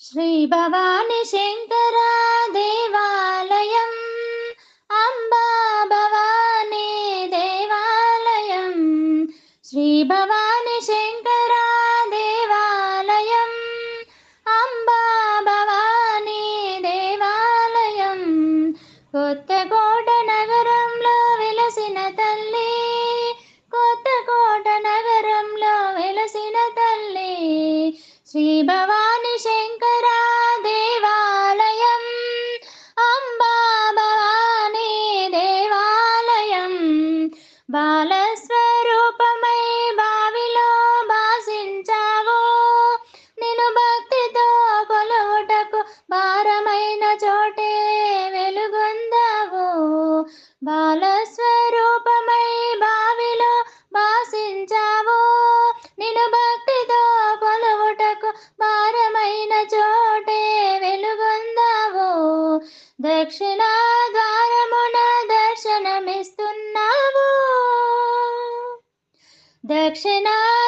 శ్రీ భవాని శంకర దేవాలయం అంబా భవానీ దేవాలయం శ్రీ భవాని శంకర దేవాలయం అంబా భవానీ దేవాలయం కొత్తకోట నగరంలో వెలసిన తల్లి కొత్తకోట నగరంలో వెలసిన తల్లి శ్రీ భవాని శంకర దేవాలయం అంబా భవానీ దేవాలయం బాలస్వరూపమై బావిలో భాసించావు నిన్ను భక్తితో కొలువుటకు భారమైన చోటే వెలుగొందావు బాలస్వరూపమై బావిలో భాసించావు నిన్ను భక్తితో కొలువుటకు భారమైన చోటే వెలుగొందావు దక్షిణ ద్వారమున దర్శనమిస్తున్నావు దక్షిణ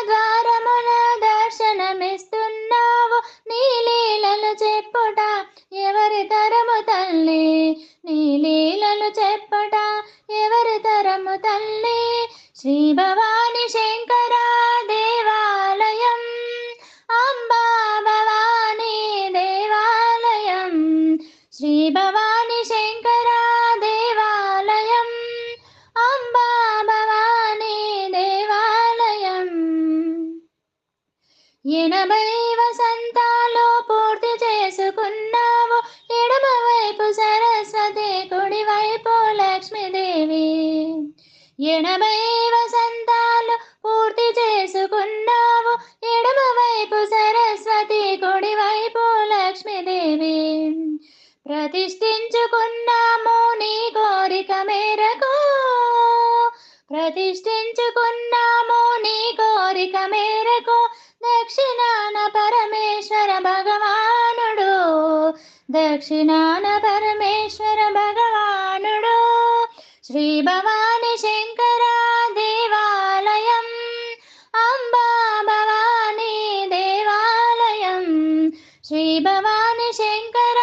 ద్వారమున దర్శనమిస్తున్నావు నీ లీలలు చెప్పుట ఎవరి తరము తల్లి నీ లీలలు చెప్పుట ఎవరి తరము తల్లి శ్రీ భవాని శంకర దేవాలయం అంబా భవానీ దేవాలయం శ్రీ భవాని శంకర దేవాలయం అంబా భవానీ దేవాలయం 80 వసంతాలు పూర్తి చేసుకున్నావు ఎడమవైపు సరస్వతి కుడివైపు లక్ష్మీదేవి 80 వసంతాలు పూర్తి చేసుకున్నావు ఎడమవైపు సరస్వతి కుడివైపు లక్ష్మీదేవి ప్రతిష్ఠించుకున్నాము నీ కోరిక మేరకు ప్రతిష్ఠించుకున్నాము నీ కోరిక మేరకు దక్షిణాన పరమేశ్వర భగవానుడు దక్షిణాన పరమేశ్వర భగవానుడు శ్రీ భవాని శంకర దేవాలయం అంబా భవానీ దేవాలయం శ్రీ భవాని శంకర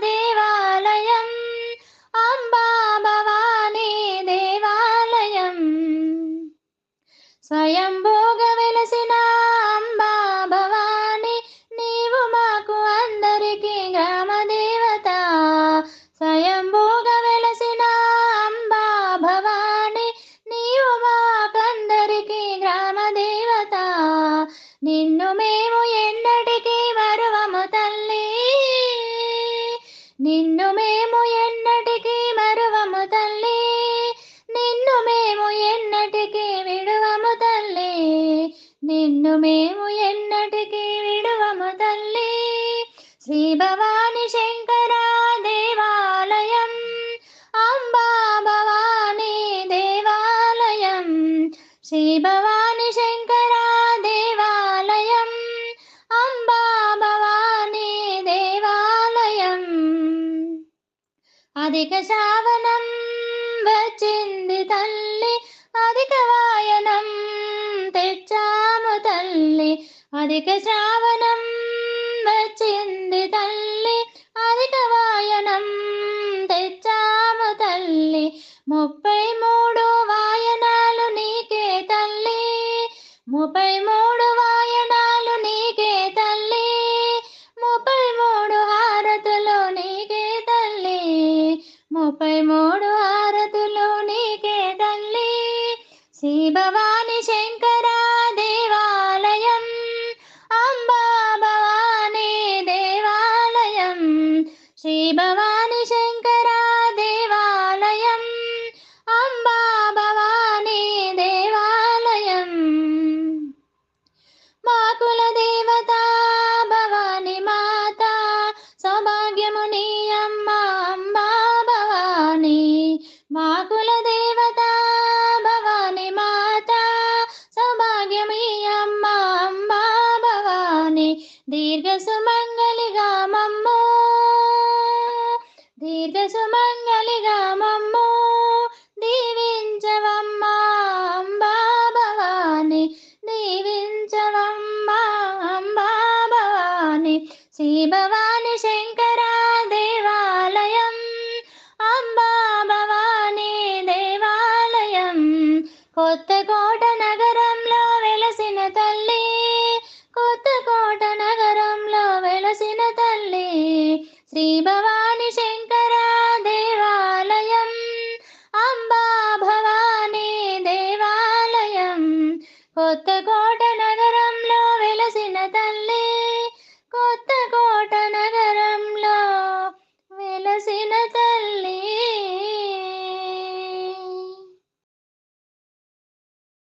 దేవాలయం అంబా భవానీ దేవాలయం స్వయంభూగా వెలసిన అంబా భవానీ నీవు మాకు అందరికీ గ్రామ దేవత స్వయంభూగా వెలసిన అంబా భవానీ నీవు మాకందరికీ గ్రామ దేవత నిన్ను మేము ఎన్నటికీ మరువము తల్లి నిన్ను మేము ఎన్నటికీ మరువము తల్లి నిన్ను మేము ఎన్నటికీ విడువము తల్లి నిన్ను మేము ఎన్నటికీ విడువము తల్లి శ్రీ భవాని శంకర దేవాలయం అంబా భవానీ దేవాలయం శ్రీ భవాని శంకర దేవాలయం అంబా భవానీ దేవాలయం అధిక శ్రావణం వచ్చింది తల్లి అధిక వాయనం తెచ్చాము తల్లి అధిక శ్రావణం వచ్చింది తల్లి అధిక వాయనం తెచ్చాము తల్లి 33 వాయనాలు నీకే తల్లి 33 వాయనాలు నీకే తల్లి 33 హారతులు నీకే తల్లి 33 హారతులు నీకే తల్లి శ్రీ భవాని శంకర దేవాలయం అంబా భవానీ దేవాలయం శ్రీ భవాని శంకర దేవాలయం అంబా భవానీ దేవాలయం మా కుల దేవత భవాని మాత సౌభాగ్యము నీ అమ్మ అంబా భవానీ మా కుల దేవత భవాని మాత సౌభాగ్యమీ అమ్మ అంబా భవానీ దీర్ఘ సుమంగళిగా మమ్ము దీర్ఘ సుమంగళిగా మమ్ము దీవించవమ్మా అంబా భవానీ దీవించవమ్మా అంబా భవానీ శ్రీ భవాని శంకర దేవాలయం, అంబా భవానీ దేవాలయం, కొత్తకోట నగరంలో వెలసిన తల్లి, కొత్తకోట నగరంలో వెలసిన తల్లి. శ్రీ భవాని శంకర దేవాలయం, అంబా భవానీ దేవాలయం, కొత్తకోట